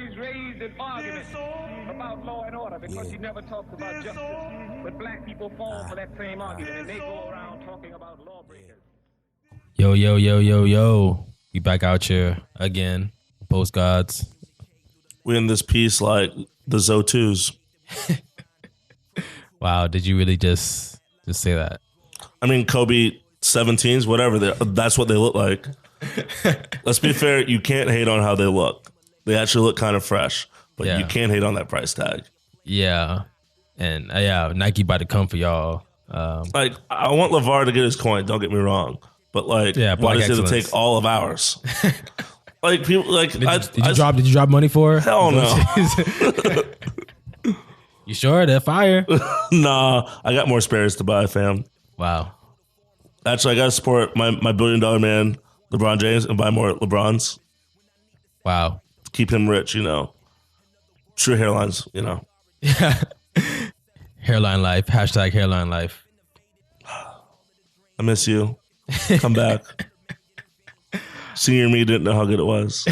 always raised an argument about law and order because he never talks about justice. But black people fall for that same argument, and they go around talking about lawbreakers. Yo. We back out here again. Post Gods. We in this piece like the Zo2s. Wow, did you really just say that? I mean, Kobe 17s, whatever. That's what they look like. Let's be fair. You can't hate on how they look. They actually look kind of fresh, but you can't hate on that price tag. Yeah. And Nike about to come for y'all. Like, I want LeVar to get his coin. Don't get me wrong. But like, why does it take all of ours? Like people, like did you drop money for? Hell no. You sure they're fire? Nah, I got more spares to buy, fam. Wow. Actually, I got to support my $1 billion man, LeBron James, and buy more LeBrons. Wow. Keep him rich, you know. True hairlines, you know. Hairline life. Hashtag hairline life. I miss you. Come back. Senior me didn't know how good it was.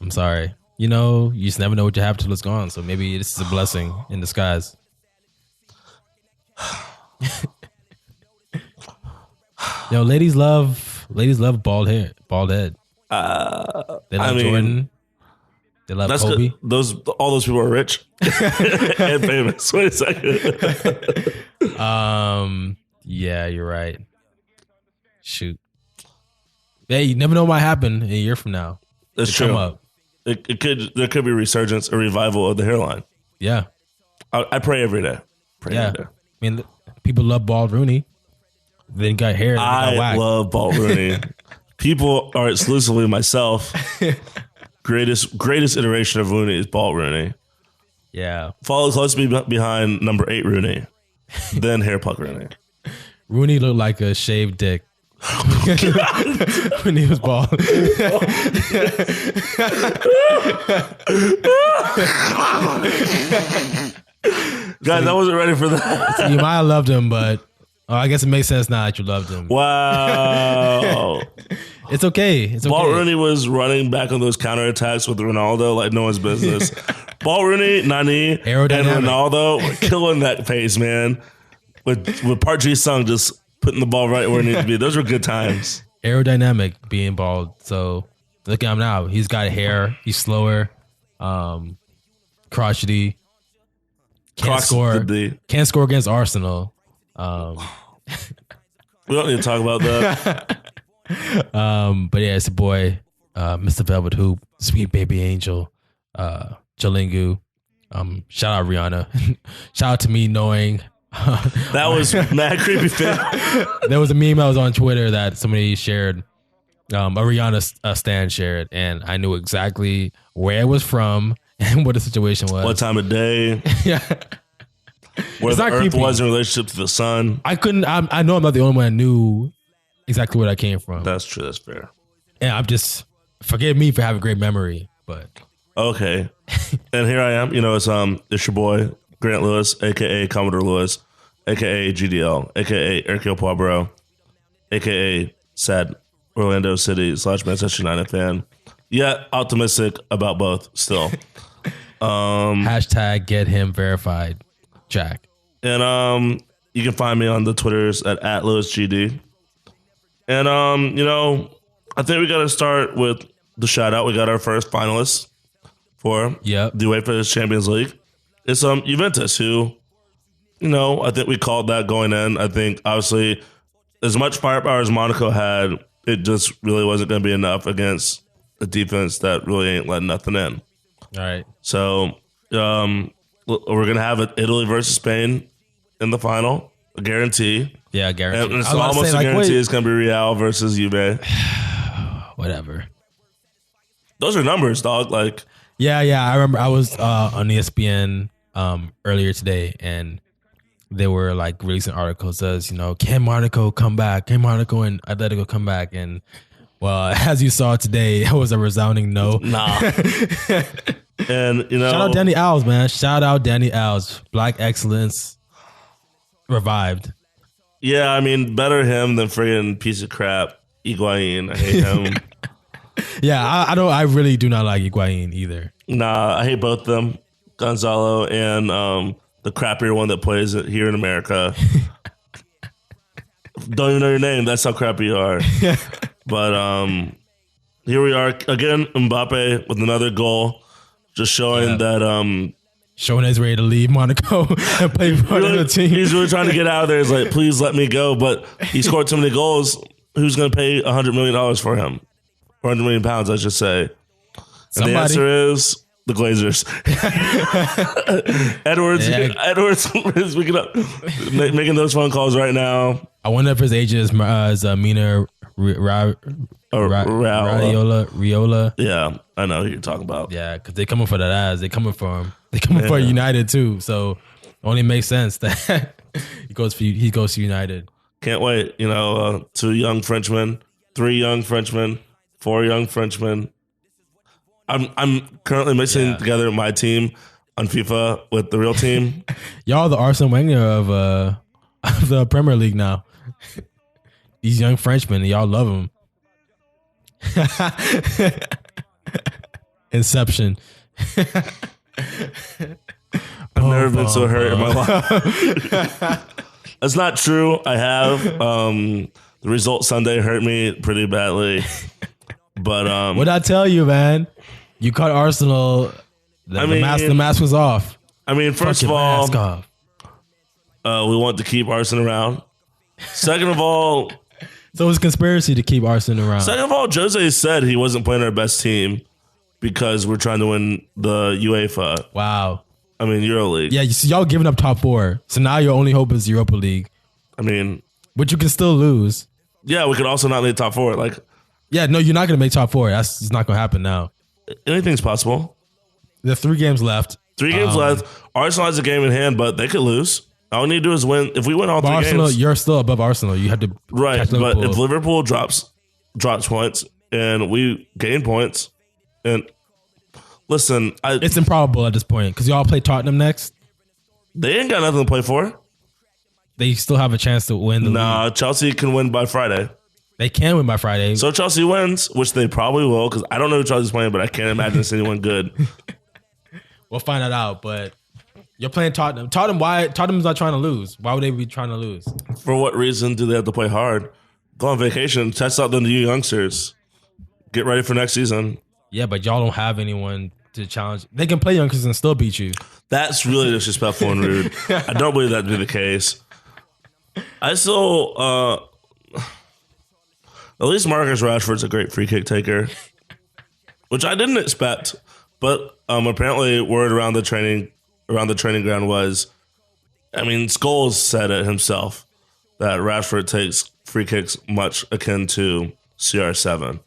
I'm sorry. You know, you just never know what you have till it's gone. So maybe this is a blessing in disguise. Yo, ladies love bald head. All they love Jordan. They love Kobe. All those people are rich and famous. Wait a second. Yeah, you're right. Shoot. Hey, you never know what might happen a year from now. That's true. Come up. There could be a resurgence, a revival of the hairline. Yeah. I pray every day. Every day. I mean, people love bald Rooney. Then got hair. I love bald Rooney. People are exclusively myself. Greatest iteration of Rooney is bald Rooney. Yeah. Follow closely behind number 8 Rooney. Then hair puck Rooney. Rooney looked like a shaved dick. When he was bald. Guys, I wasn't ready for that. So you might have loved him, but I guess it makes sense now that you loved him. Wow. It's okay. Ball Rooney was running back on those counterattacks with Ronaldo like no one's business. Ball Rooney, Nani, and Ronaldo were killing that pace, man. With Park Ji-sung just putting the ball right where it needs to be. Those were good times. Aerodynamic being bald. So look at him now. He's got hair. He's slower. Crotchety. Can't score against Arsenal. We don't need to talk about that. But yeah, it's a boy, Mr. Velvet Hoop, Sweet Baby Angel, Jalingu. Shout out Rihanna. Shout out to me knowing. That was mad creepy fit. There was a meme that was on Twitter that somebody shared, a Rihanna stan shared, and I knew exactly where it was from and what the situation was. What time of day? Yeah. Where the earth was in relationship to the sun. I know I'm not the only one that knew exactly where that came from. That's true. That's fair. And forgive me for having great memory, but. Okay. And here I am. You know, it's your boy, Grant Lewis, a.k.a. Commodore Lewis, a.k.a. GDL, a.k.a. Hercule Poirot, a.k.a. sad Orlando City / Manchester United fan. Yet optimistic about both still. Hashtag get him verified, Jack. And you can find me on the Twitters at @LewisGD. And, you know, I think we got to start with the shout out. We got our first finalists for the UEFA Champions League. It's Juventus, who, you know, I think we called that going in. I think, obviously, as much firepower as Monaco had, it just really wasn't going to be enough against a defense that really ain't letting nothing in. All right. So we're going to have Italy versus Spain in the final, a guarantee. Yeah, guarantee. And it's almost a guarantee it's going to be Real versus Juve. Whatever. Those are numbers, dog. Like, yeah. I remember I was on ESPN earlier today, and they were like releasing articles as, you know, can Monaco come back? Can Monaco and Atletico come back? And well, as you saw today, it was a resounding no. Nah. And, you know, shout out Danny Alves, man. Shout out Danny Alves. Black excellence revived. Yeah, I mean, better him than friggin' piece of crap Higuain. I hate him. Yeah, I don't. I really do not like Higuain either. Nah, I hate both of them, Gonzalo and the crappier one that plays it here in America. Don't even know your name. That's how crappy you are. But here we are again. Mbappe with another goal, just showing that showing he's ready to leave Monaco and play for another team. He's really trying to get out of there. He's like, please let me go. But he scored too many goals. Who's going to pay $100 million for him? Or £100 million, I should say. And the answer is the Glazers. Edwards is making those phone calls right now. I wonder if his agent is Mina Riola. Yeah, I know who you're talking about. Yeah, because they're coming for that ass. They're coming for him. They're coming for United too. So it only makes sense that he goes to United. Can't wait. 2 young Frenchmen, 3 young Frenchmen, 4 young Frenchmen. I'm currently mixing together my team on FIFA with the real team. Y'all the Arsene Wenger of the Premier League now. These young Frenchmen, y'all love them. Inception. I've never been so hurt in my life. That's not true. I have. The result Sunday hurt me pretty badly. But what'd I tell you, man? You caught Arsenal. The mask was off. I mean, first of all, we want to keep Arsenal around. Second of all, so it's conspiracy to keep Arsenal around. Second of all, Jose said he wasn't playing our best team because we're trying to win the UEFA. Wow. I mean, EuroLeague. Yeah, you see, y'all giving up top 4. So now your only hope is Europa League. I mean, but you can still lose. Yeah, we could also not make top 4. Yeah, no, you're not going to make top 4. That's just not going to happen now. Anything's possible. There are 3 games left. 3 games left. Arsenal has a game in hand, but they could lose. All we need to do is win. If we win all 3 Arsenal, games, you're still above Arsenal. You have to catch Liverpool. But if Liverpool drops points and we gain points, and listen, it's improbable at this point because y'all play Tottenham next. They ain't got nothing to play for. They still have a chance to win the league. Chelsea can win by Friday. They can win by Friday. So Chelsea wins, which they probably will, because I don't know who Chelsea's playing, but I can't imagine it's anyone good. We'll find that out, but you're playing Tottenham. Tottenham's not trying to lose. Why would they be trying to lose? For what reason do they have to play hard? Go on vacation, test out the new youngsters. Get ready for next season. Yeah, but y'all don't have anyone to challenge. They can play youngsters and still beat you. That's really disrespectful and rude. I don't believe that to be the case. I still... at least Marcus Rashford's a great free kick taker, which I didn't expect. But apparently, word around the training ground was, Scholes said it himself that Rashford takes free kicks much akin to CR7,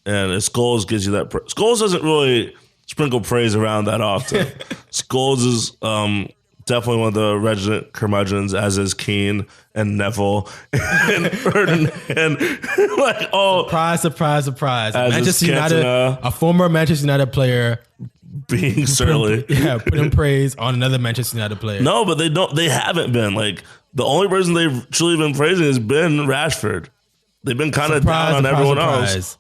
and if Scholes gives you that, Scholes doesn't really sprinkle praise around that often. Scholes is definitely one of the resident curmudgeons, as is Keane and Neville and Ferdinand. Surprise. Manchester United, a former Manchester United player being surly. Putting praise on another Manchester United player. No, but they haven't been. The only person they've truly been praising has been Rashford. They've been kind of down on everyone else.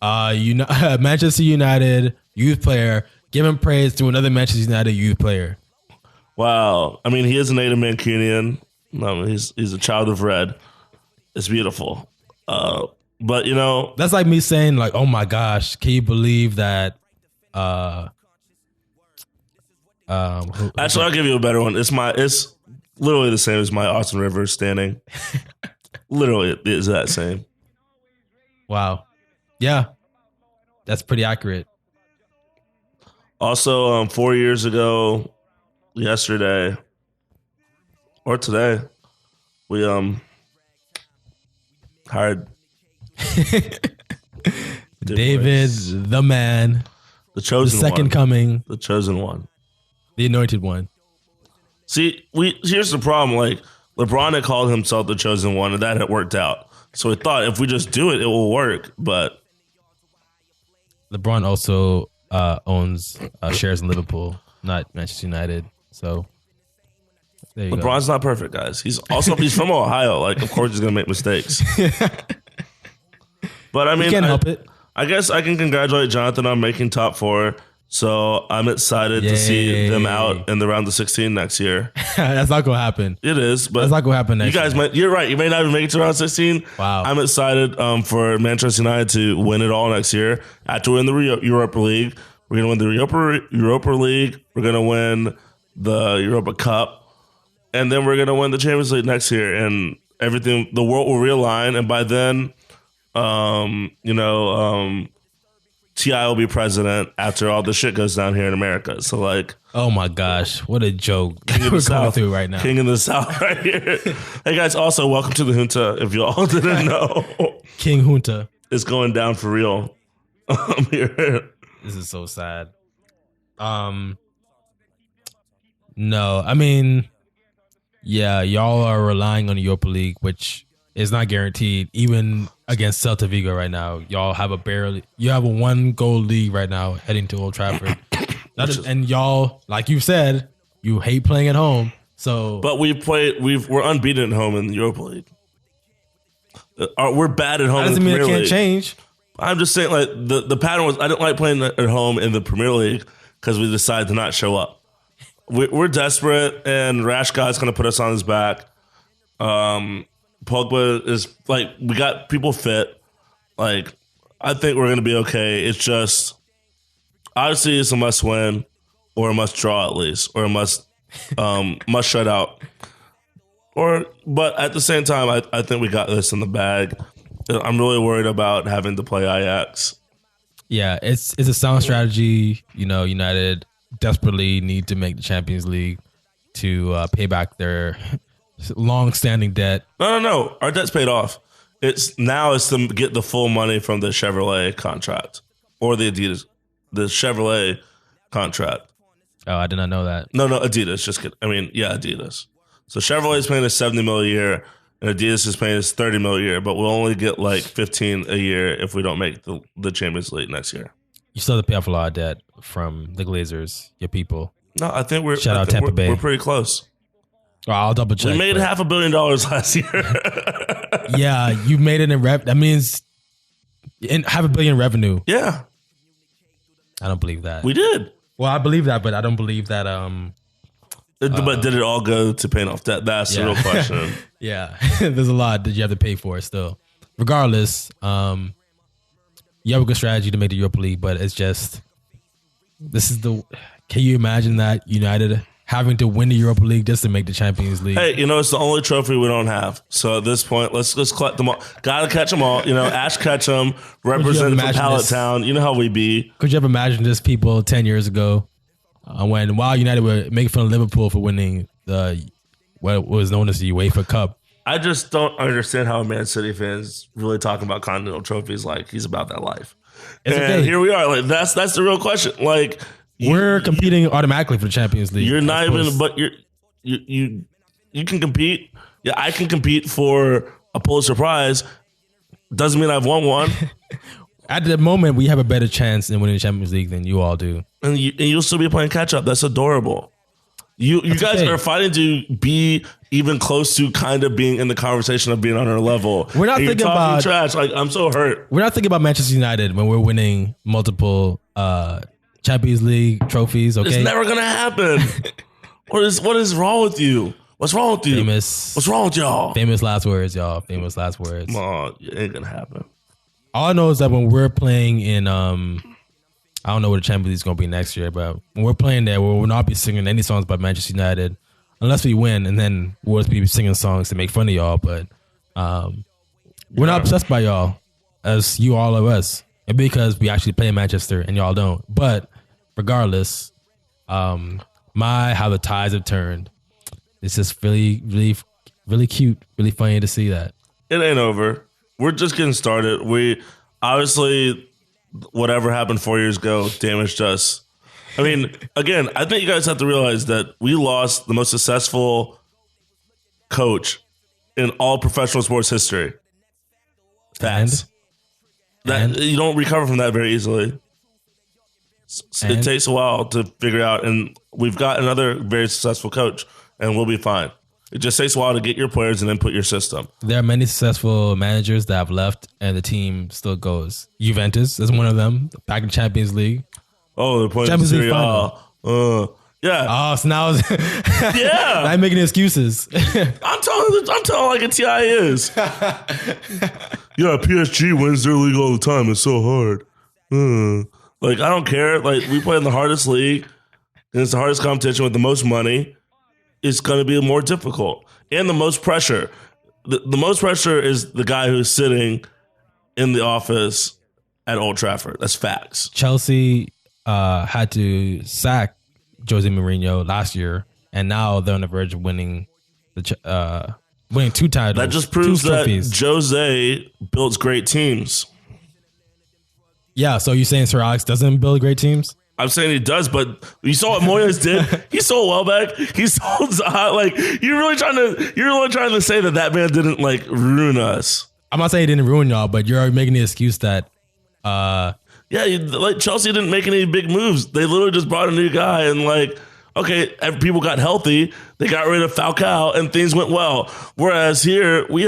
Manchester United youth player giving praise to another Manchester United youth player. Wow. He is a native Mancunian. No, he's a child of red. It's beautiful. But, that's like me saying, oh, my gosh, can you believe that? Actually, I'll give you a better one. It's literally the same as my Austin Rivers standing. Literally, it is that same. Wow. Yeah. That's pretty accurate. Also, 4 years ago, yesterday or today, we hired David, the man, the chosen one, the second coming, the chosen one, the anointed one. See, here's the problem. LeBron had called himself the chosen one, and that had worked out. So we thought if we just do it, it will work. But LeBron also owns shares in Liverpool, not Manchester United. So LeBron's not perfect, guys. He's from Ohio. Of course he's gonna make mistakes. But you can't help it. I guess I can congratulate Jonathan on making top 4. So I'm excited to see them out in the round of 16 next year. That's not gonna happen. It is, but that's not gonna happen next year. You guys you're right. You may not even make it to round 16. Wow. I'm excited for Manchester United to win it all next year. After winning the Europa League, we're gonna win the Europa League. We're gonna win the Europa Cup, and then we're gonna win the Champions League next year. And everything, the world will realign, and by then, T.I. will be president after all the shit goes down here in America. So like, oh my gosh, what a joke we're going through right now. King of the South right here. Hey guys, also welcome to the Junta. If you all didn't know, King Junta is going down for real. Here. This is so sad. No, I mean, yeah, y'all are relying on the Europa League, which is not guaranteed. Even against Celta Vigo right now, y'all have a 1-goal lead right now heading to Old Trafford. And y'all, like you said, you hate playing at home. So, but we're unbeaten at home in the Europa League. We're bad at home. That doesn't mean it can't change. I'm just saying, like the pattern was, I didn't like playing at home in the Premier League because we decided to not show up. We're desperate, and Rashkod's going to put us on his back. Pogba is like, we got people fit. Like, I think we're going to be okay. It's just, obviously, it's a must win or a must draw at least, or a must shut out. But at the same time, I think we got this in the bag. I'm really worried about having to play Ajax. Yeah, it's a sound strategy. United desperately need to make the Champions League to pay back their long-standing debt. No. Our debt's paid off. It's to get the full money from the Chevrolet contract or the Chevrolet contract. Oh, I did not know that. No, Adidas. Adidas. So Chevrolet is paying us $70 million a year, and Adidas is paying us $30 million a year. But we'll only get like $15 a year if we don't make the Champions League next year. You still have to pay off a lot of debt from the Glazers, your people. No, I think we're shout out Tampa Bay. We're pretty close. Oh, I'll double check. We made $500 million last year. Yeah, you made it in that means in $500 million revenue. Yeah, I don't believe that. We did. Well, I believe that, but I don't believe that. But did it all go to paying off debt? That's the real question. Yeah, there's a lot that you have to pay for still. Regardless, you have a good strategy to make the Europa League, but it's just can you imagine that United having to win the Europa League just to make the Champions League? Hey, it's the only trophy we don't have. So at this point, let's collect them all. Gotta catch them all. Ash Ketchum, representing from Pallet Town. You know how we be. Could you ever imagine this people 10 years ago while United were making fun of Liverpool for winning what was known as the UEFA Cup? I just don't understand how a Man City fan's really talking about continental trophies like he's about that life. It's and okay. Here we are. Like that's the real question. Like we're competing automatically for the Champions League. You're not even, but you can compete. Yeah, I can compete for a Pulitzer Prize. Doesn't mean I've won one. At the moment, we have a better chance in winning the Champions League than you all do. And you'll still be playing catch up. That's adorable. You guys are fighting to be even close to kind of being in the conversation of being on our level. We're not thinking about trash. Like, I'm so hurt. We're not thinking about Manchester United when we're winning multiple Champions League trophies. Okay, it's never gonna happen. What is wrong with you? What's wrong with you? What's wrong with y'all? Famous last words, y'all. Famous last words. Oh, it ain't gonna happen. All I know is that when we're playing in I don't know what the Champions League is going to be next year, but when we're playing there, we will not be singing any songs by Manchester United unless we win, and then we'll just be singing songs to make fun of y'all. But we're not obsessed by y'all as you all of us, and because we actually play in Manchester and y'all don't. But regardless, how the tides have turned. It's just really, really, really cute, really funny to see that. It ain't over. We're just getting started. We obviously, whatever happened 4 years ago damaged us. I mean, again, I think you guys have to realize that we lost the most successful coach in all professional sports history. That you don't recover from that very easily. It takes a while to figure out, and we've got another very successful coach, and we'll be fine. It just takes a while to get your players and then put your system. There are many successful managers that have left and the team still goes. Juventus is one of them, back in Champions League. Oh, they're playing Champions League Serie A. Yeah. Oh, so now Yeah. I'm making excuses. I'm telling like a TI is. Yeah, PSG wins their league all the time. It's so hard. Like, I don't care. Like, we play in the hardest league, and it's the hardest competition with the most money. It's going to be more difficult and the most pressure. The most pressure is the guy who's sitting in the office at Old Trafford. That's facts. Chelsea had to sack Jose Mourinho last year, and now they're on the verge of winning winning 2 titles. That just proves that Jose builds great teams. Yeah, so you're saying Sir Alex doesn't build great teams? I'm saying he does, but you saw what Moyes did. He sold Welbeck. He sold Zaha. Like, you're really trying to say that man didn't like ruin us. I'm not saying he didn't ruin y'all, but you're making the excuse that like Chelsea didn't make any big moves. They literally just brought a new guy and like, okay, people got healthy. They got rid of Falcao and things went well. Whereas here we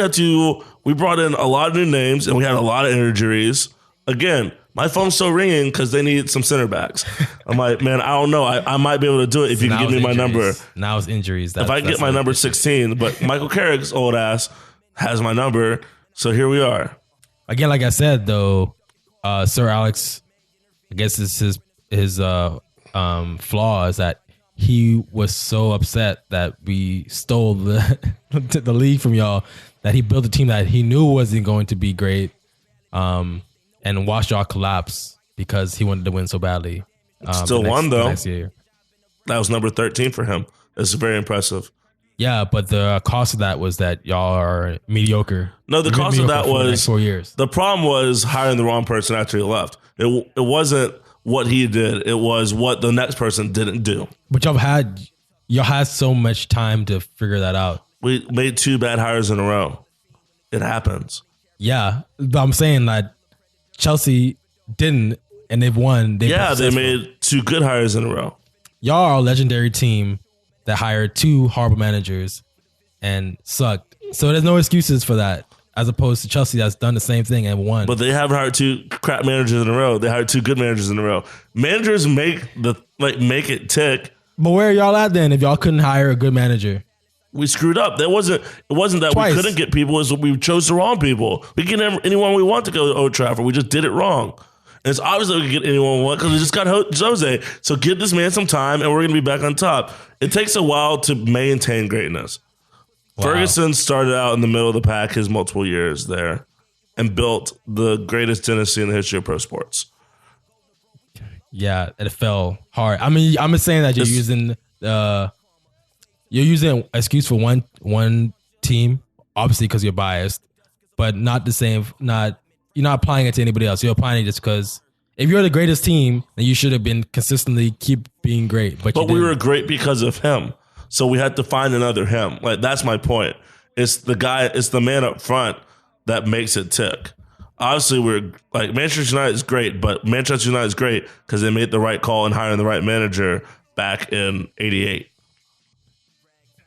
brought in a lot of new names and we had a lot of injuries. Again, my phone's still ringing because they need some center backs. I'm like, man, I don't know. I might be able to do it if you can give me my number. Now it's injuries. If I get my number 16, but Michael Carrick's old ass has my number. So here we are. Again, like I said, though, Sir Alex, I guess it's his flaw is that he was so upset that we stole the league from y'all, that he built a team that he knew wasn't going to be great. And watched y'all collapse because he wanted to win so badly. Still won, though. Next year. That was number 13 for him. It's very impressive. Yeah, but the cost of that was that y'all are mediocre. No, the cost of that was 4 years. The problem was hiring the wrong person after he left. It wasn't what he did. It was what the next person didn't do. But y'all had so much time to figure that out. We made 2 bad hires in a row. It happens. Yeah, but I'm saying that Chelsea didn't, and they've won. They made 2 good hires in a row. Y'all are a legendary team that hired 2 horrible managers and sucked. So there's no excuses for that, as opposed to Chelsea that's done the same thing and won. But they haven't hired 2 crap managers in a row. They hired 2 good managers in a row. Managers make it tick. But where are y'all at then if y'all couldn't hire a good manager? We screwed up. It wasn't that Twice. We couldn't get people. It's we chose the wrong people. We can get anyone we want to go to Old Trafford. We just did it wrong. And it's obvious that we can get anyone we want because we just got Jose. So give this man some time and we're going to be back on top. It takes a while to maintain greatness. Wow. Ferguson started out in the middle of the pack his multiple years there and built the greatest dynasty in the history of pro sports. Yeah, it fell hard. I mean, I'm just saying that you're using excuse for one team, obviously because you're biased, but not the same. You're not applying it to anybody else. You're applying it just because if you're the greatest team, then you should have been consistently keep being great. But we were great because of him, so we had to find another him. Like that's my point. It's the man up front that makes it tick. Obviously, we're like Manchester United is great, but Manchester United is great because they made the right call in hiring the right manager back in '88.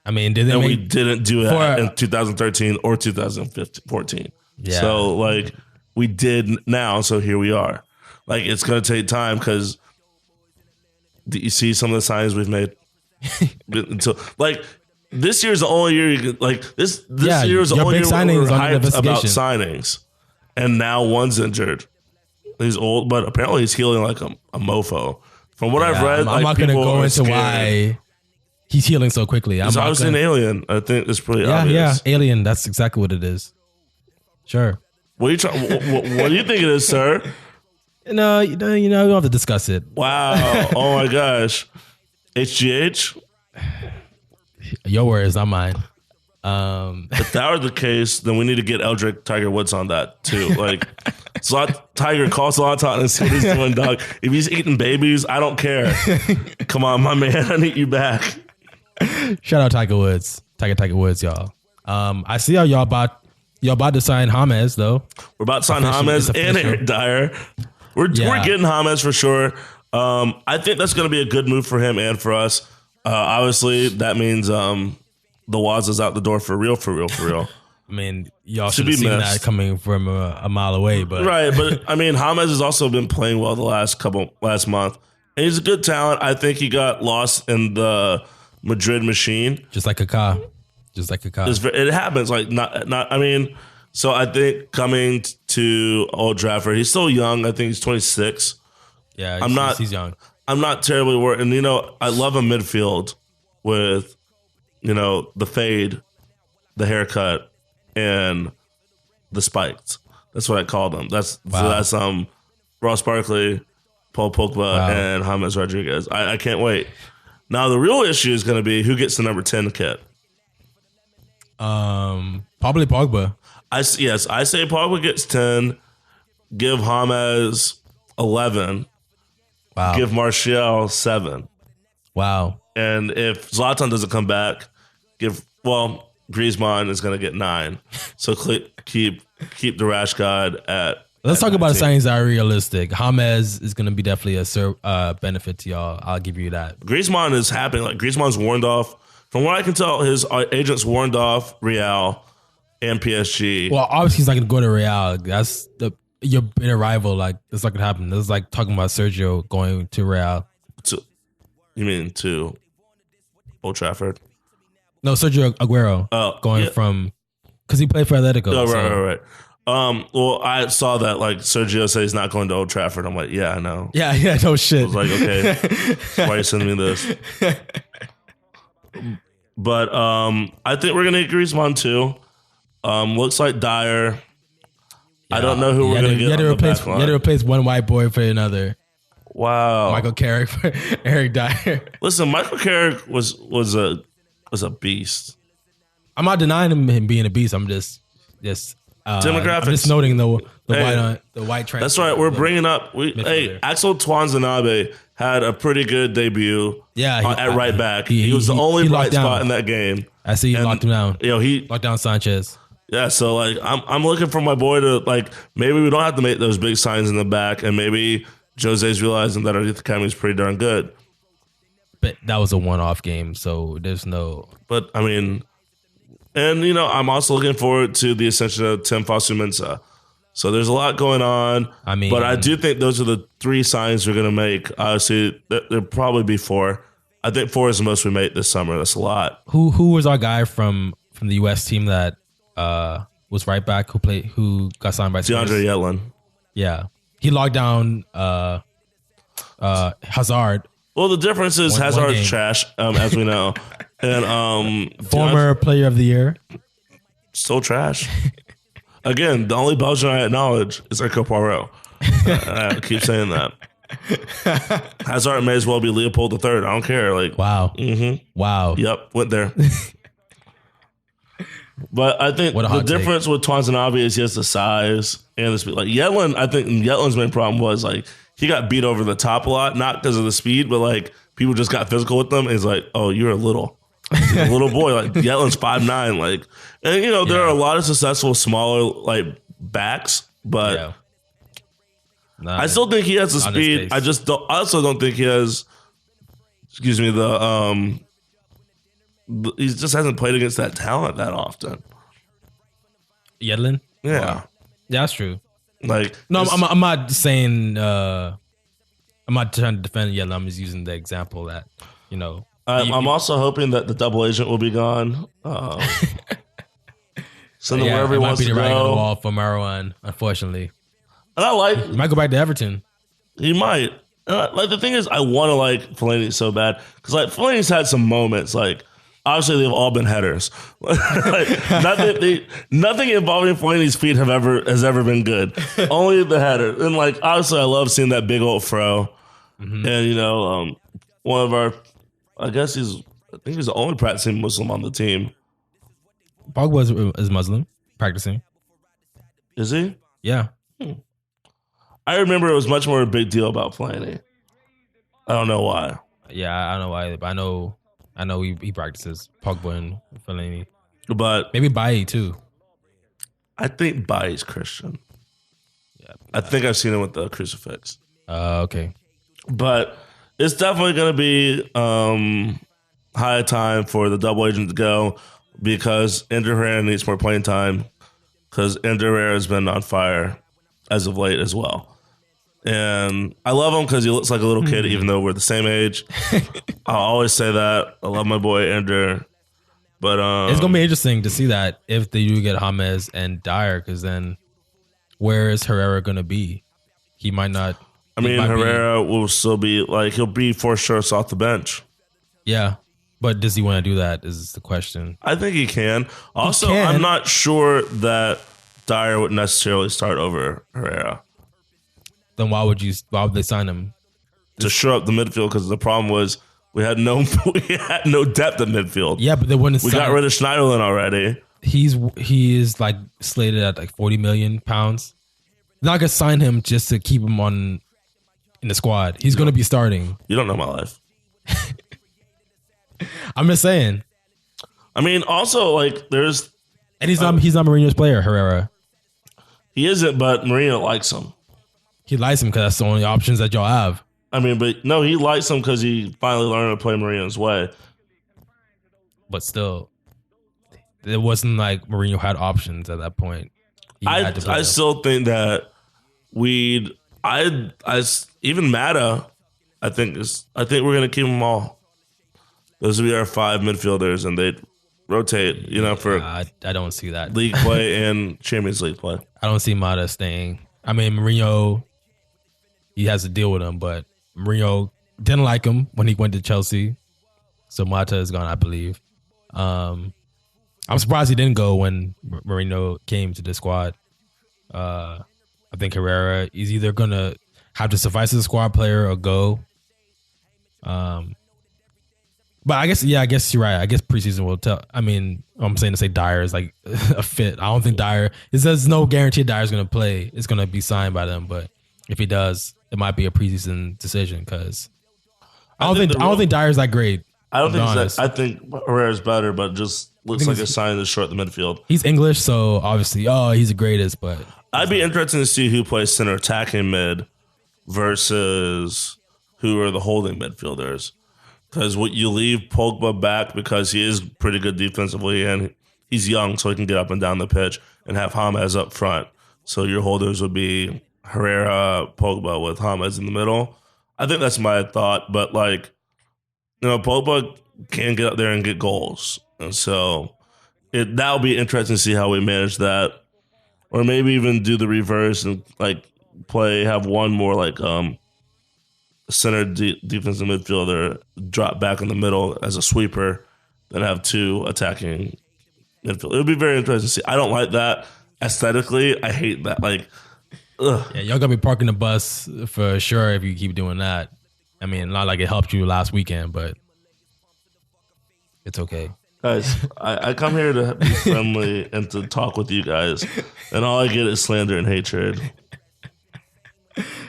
I mean, we didn't do that in 2013 or 2014. Yeah. So like we did now. So here we are. Like it's going to take time because you see some of the signings we've made. Until like this year's the only year you can like this year is the only year we're hyped about signings, and now one's injured. He's old, but apparently he's healing like a mofo. From what I've read, I'm not going to go into why he's healing so quickly. It's obviously an alien. I think it's pretty obvious. Yeah, alien. That's exactly what it is. Sure. What are you trying? What do you think it is, sir? No, you don't have to discuss it. Wow. Oh my gosh. HGH? Your words, not mine. If that were the case, then we need to get Eldrick Tiger Woods on that too. Like, Tiger calls Zlatan and see what he's doing, dog. If he's eating babies, I don't care. Come on, my man, I need you back. Shout out Tiger Woods, Tiger Woods, y'all. I see how y'all about to sign James though. We're about to sign James and Eric Dyer. We're getting James for sure. I think that's going to be a good move for him and for us. Obviously, that means the Woz is out the door for real, for real, for real. I mean, y'all To should be have seen missed. that coming from a mile away, but Right, but I mean, James has also been playing well the last month, and he's a good talent. I think he got lost in the Madrid machine. just like Kaká. It happens. Like not. I mean, so I think coming to Old Trafford, he's still young. I think he's 26. Yeah, he's young. I'm not terribly worried. And I love a midfield with, the fade, the haircut, and the spikes. That's what I call them. That's Ross Barkley, Paul Pogba, and James Rodriguez. I can't wait. Now the real issue is going to be who gets the number 10 kit. Probably Pogba. I say Pogba gets 10. Give James 11. Wow. Give Martial 7. Wow. And if Zlatan doesn't come back, Griezmann is going to get 9. So keep the rash god at. Let's talk about 19. signings that are realistic. James is going to be definitely a benefit to y'all. I'll give you that. Griezmann is happening. Like Griezmann's warned off. From what I can tell, his agents warned off Real and PSG. Well, obviously he's not going to go to Real. That's your bitter rival. Like it's not going to happen. This is like talking about Sergio going to Real. You mean to Old Trafford? No, Sergio Aguero going from because he played for Atletico. Oh, right. Well, I saw that like Sergio said he's not going to Old Trafford. I'm like, yeah, I know. Yeah, no shit. I was like, okay, why are you sending me this? But I think we're gonna get Griezmann too. Looks like Dyer. I don't know who we're gonna get. You had to replace one white boy for another. Wow, Michael Carrick for Eric Dyer. Listen, Michael Carrick was a beast. I'm not denying him being a beast. I'm just demographics. I'm just noting the white trend. That's right. We're bringing up. Axel Tuanzanabe had a pretty good debut. Yeah, at right back. He was the only bright spot in that game. I see he locked him down. He locked down Sanchez. Yeah, so like I'm looking for my boy to like maybe we don't have to make those big signs in the back, and maybe Jose's realizing that our youth academy is pretty darn good. But that was a one-off game, so there's no. But I mean, and I'm also looking forward to the ascension of Tim Fosu-Mensah. So there's a lot going on. I mean, but I do think those are the 3 signs we're going to make. Obviously, there'll probably be 4. I think 4 is the most we make this summer. That's a lot. Who was our guy from the U.S. team that was right back who got signed by Spurs? DeAndre Yedlin. Yeah, he locked down Hazard. Well, the difference is Hazard's trash, as we know, and former player of the year, still trash. Again, the only Belgian I acknowledge is Erko Poirot. I keep saying that. Hazard may as well be Leopold III. I don't care. Like, wow. Mm-hmm. Wow. Yep, went there. But I think the difference with Tuanzanabe is he has the size and the speed. Like Yedlin, I think Yedlin's main problem was like he got beat over the top a lot, not because of the speed, but like people just got physical with them. And it's like, oh, you're a little boy. Like Yedlin's 5'9". Like, and there are a lot of successful smaller like backs, but I still think he has the speed. I also don't think he has. Excuse me. He just hasn't played against that talent that often. Yedlin? Yeah. Wow. Yeah, that's true. Like, no, I'm not saying. I'm not trying to defend Yedlin. I'm just using the example that I'm also hoping that the double agent will be gone. Send him wherever he wants to go. Might be the writing on the wall for Marwan, unfortunately. And he might go back to Everton. He might. Like the thing is, I want to like Fellaini so bad because like Fellaini's had some moments. Like obviously they've all been headers. Like, nothing involving Fellaini's feet has ever been good. Only the header. And like obviously I love seeing that big old fro. Mm-hmm. And one of our, I think he's the only practicing Muslim on the team. Pogba is Muslim practicing. Is he? Yeah. I remember it was much more a big deal about Fellaini. I don't know why. Yeah, I don't know why, but I know he practices Pogba and Fellaini. But maybe Bailly too. I think Bailly's Christian. Yeah, I think I've seen him with the crucifix. Okay. But it's definitely going to be high time for the double agent to go. because Ender Herrera needs more playing time because Ender Herrera has been on fire as of late as well. And I love him because he looks like a little kid, even though we're the same age. I'll always say that. I love my boy Ender. But it's going to be interesting to see that if they do get James and Dyer, because then where is Herrera going to be? He might not. I mean, Herrera will still be like, he'll be for sure off the bench. Yeah. But does he want to do that is the question. I think he can. Also, I'm not sure that Dyer would necessarily start over Herrera. Then why would they sign him? To shore up the midfield, because the problem was we had no depth at midfield. Yeah, but they wouldn't. We got rid of Schneiderlin already. He is like slated at like 40 million pounds. They're not gonna sign him just to keep him in the squad. He's gonna be starting. You don't know my life. I'm just saying. I mean, also like there's, and he's not Mourinho's player, Herrera. He isn't, but Mourinho likes him. He likes him because that's the only options that y'all have. I mean, but no, he likes him because he finally learned to play Mourinho's way. But still, it wasn't like Mourinho had options at that point. I still think that even Mata, I think we're gonna keep them all. Those would be our 5 midfielders, and they'd rotate. For I don't see that league play and Champions League play. I don't see Mata staying. I mean, Mourinho, he has to deal with him, but Mourinho didn't like him when he went to Chelsea. So Mata is gone, I believe. I'm surprised he didn't go when Mourinho came to the squad. I think Herrera is either going to have to suffice as a squad player or go. But I guess you're right. I guess preseason will tell. I mean, I'm saying to say Dyer is like a fit. I don't think Dyer, there's no guarantee Dyer's going to play. It's going to be signed by them. But if he does, it might be a preseason decision because I don't think Dyer's that great. I don't think I think Herrera's better, but just looks like a sign to short the midfield. He's English, so obviously, he's the greatest. But I'd be interested to see who plays center attacking mid versus who are the holding midfielders. Because you leave Pogba back because he is pretty good defensively and he's young, so he can get up and down the pitch, and have James up front. So your holders would be Herrera, Pogba with James in the middle. I think that's my thought, but Pogba can get up there and get goals. And so that'll be interesting to see how we manage that. Or maybe even do the reverse and have one more center defensive midfielder drop back in the middle as a sweeper, then have 2 attacking midfield. It would be very interesting to see. I don't like that aesthetically. I hate that. Yeah, y'all gonna be parking the bus for sure if you keep doing that. I mean, not like it helped you last weekend, but it's okay. Guys, I come here to be friendly and to talk with you guys, and all I get is slander and hatred.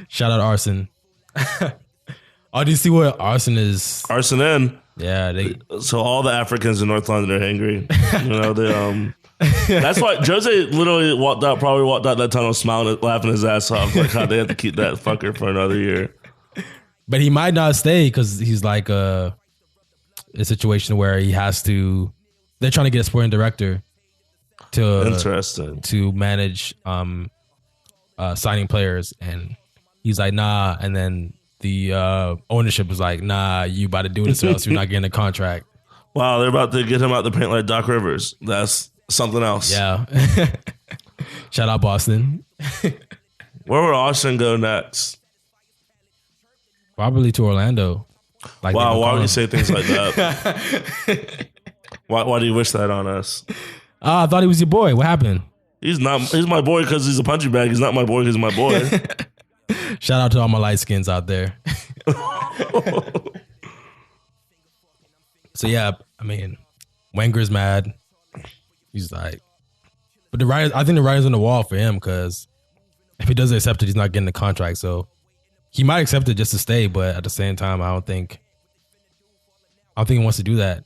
Shout out Arson. Oh, do you see what Arson is? Arson in. Yeah, so all the Africans in North London are angry. That's why Jose literally walked out that tunnel smiling, laughing his ass off. Like how they have to keep that fucker for another year. But he might not stay because he's like a situation where he has to. They're trying to get a sporting director to manage signing players, and he's like, nah. And then the ownership was like, nah, you about to do this or else you're not getting a contract. Wow, they're about to get him out the paint like Doc Rivers. That's something else. Yeah. Shout out Boston. Where would Austin go next? Probably to Orlando. Wow, why would you say things like that? Why do you wish that on us? I thought he was your boy. What happened? He's my boy because he's a punching bag. He's not my boy because he's my boy. Shout out to all my light skins out there. So yeah, I mean, Wenger's mad. He's like, but I think the writing's on the wall for him because if he doesn't accept it, he's not getting the contract. So he might accept it just to stay, but at the same time, I don't think he wants to do that.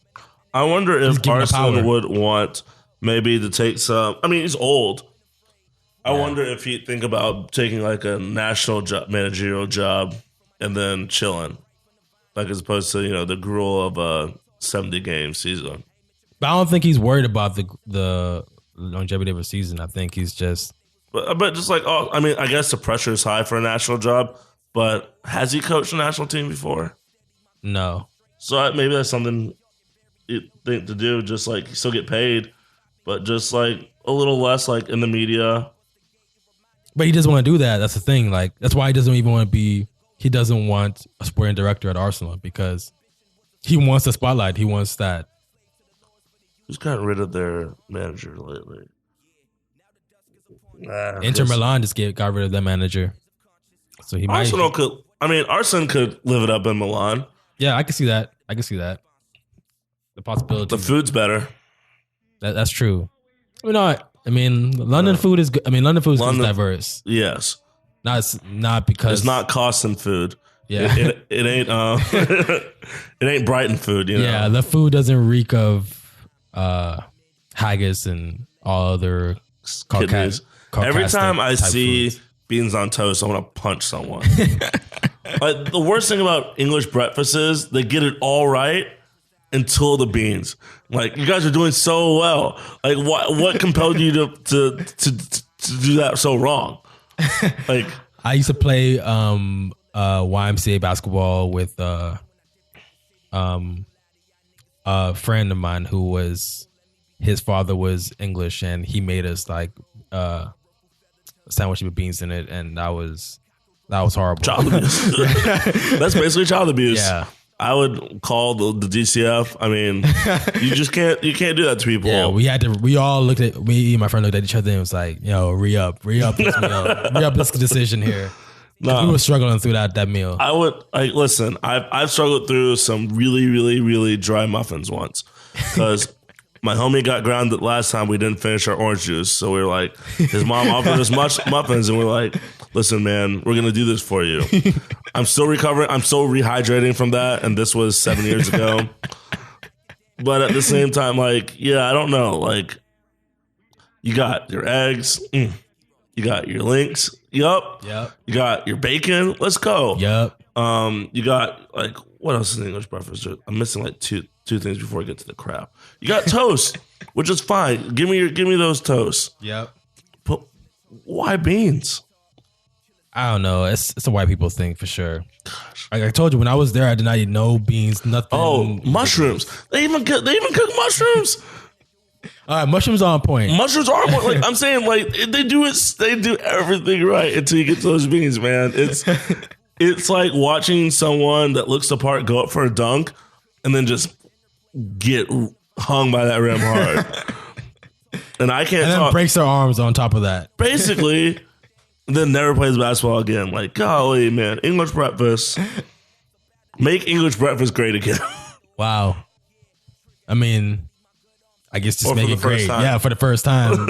I wonder if Arsenal would want maybe to take some. I mean, he's old. I wonder if he'd think about taking like a national managerial job and then chilling, like as opposed to the gruel of a 70-game season. But I don't think he's worried about the longevity of a season. I think he's just. But just like, I mean, I guess the pressure is high for a national job. But has he coached a national team before? No. So maybe that's something you think to do. Just like still get paid, but just like a little less like in the media. But he doesn't want to do that. That's the thing. Like that's why he doesn't even want to be. He doesn't want a sporting director at Arsenal because he wants the spotlight. He wants that. Who's gotten rid of their manager lately? Inter Milan just got rid of their manager. So he Arsenal could. I mean, Arsene could live it up in Milan. Yeah, I can see that. The possibility. The food's better. That's true. I mean, London food is good. I mean, London food is diverse. Yes. Not because it's not costing food. Yeah. It ain't. It ain't Brighton food. You know? Yeah, the food doesn't reek of haggis and all other kidneys. Every time I see beans on toast, I want to punch someone. Like the worst thing about English breakfast is they get it all right until the beans. Like you guys are doing so well. Like what compelled you to do that so wrong? Like I used to play YMCA basketball with a friend of mine who was his father was English and he made us like a sandwich with beans in it, and that was horrible. Child abuse. That's basically child abuse. Yeah. I would call the DCF. I mean, you can't do that to people. Yeah, me and my friend looked at each other and was like, yo, re-up this decision here. No. We were struggling through that meal. Listen, I've struggled through some really, really, really dry muffins once because my homie got grounded last time we didn't finish our orange juice. So we were like, his mom offered us muffins and we're like, listen, man, we're going to do this for you. I'm still recovering. I'm still rehydrating from that. And this was 7 years ago. But at the same time, like, yeah, I don't know. Like, you got your eggs. You got your links. Yup. You got your bacon. Let's go. Yup. You got, like, what else is in English breakfast? I'm missing, like, two things before I get to the crap. You got toast, which is fine. Give me those toasts. Yep. But why beans? I don't know. It's a white people thing for sure. Gosh. Like I told you, when I was there, I did not eat no beans, nothing. Oh, mushrooms. They even cook mushrooms. All right, mushrooms are on point. Mushrooms are on point. Like I'm saying, like they do everything right until you get to those beans, man. It's like watching someone that looks the part go up for a dunk and then just get hung by that rim hard. And I can't. And then breaks their arms on top of that. Basically. Then never plays basketball again. Like, golly, man. English breakfast. Make English breakfast great again. Wow. I mean, I guess just make it great. Yeah, for the first time.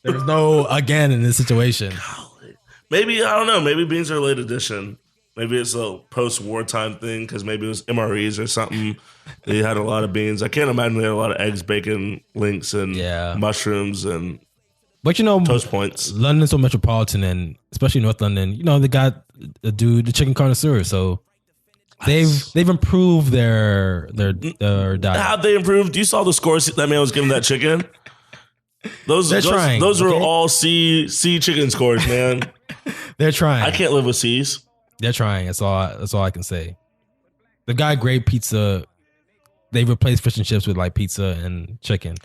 There's no again in this situation. Golly. Maybe, I don't know. Maybe beans are a late addition. Maybe it's a post-wartime thing because maybe it was MREs or something. They had a lot of beans. I can't imagine they had a lot of eggs, bacon, links, and mushrooms and... But you know, toast points. London's so metropolitan, and especially North London. You know, they got the chicken connoisseur, so they've improved their diet. Have they improved? You saw the scores that man was giving that chicken. Those trying. Those are all C chicken scores, man. They're trying. I can't live with C's. They're trying. That's all I can say. The guy great pizza. They replaced fish and chips with like pizza and chicken.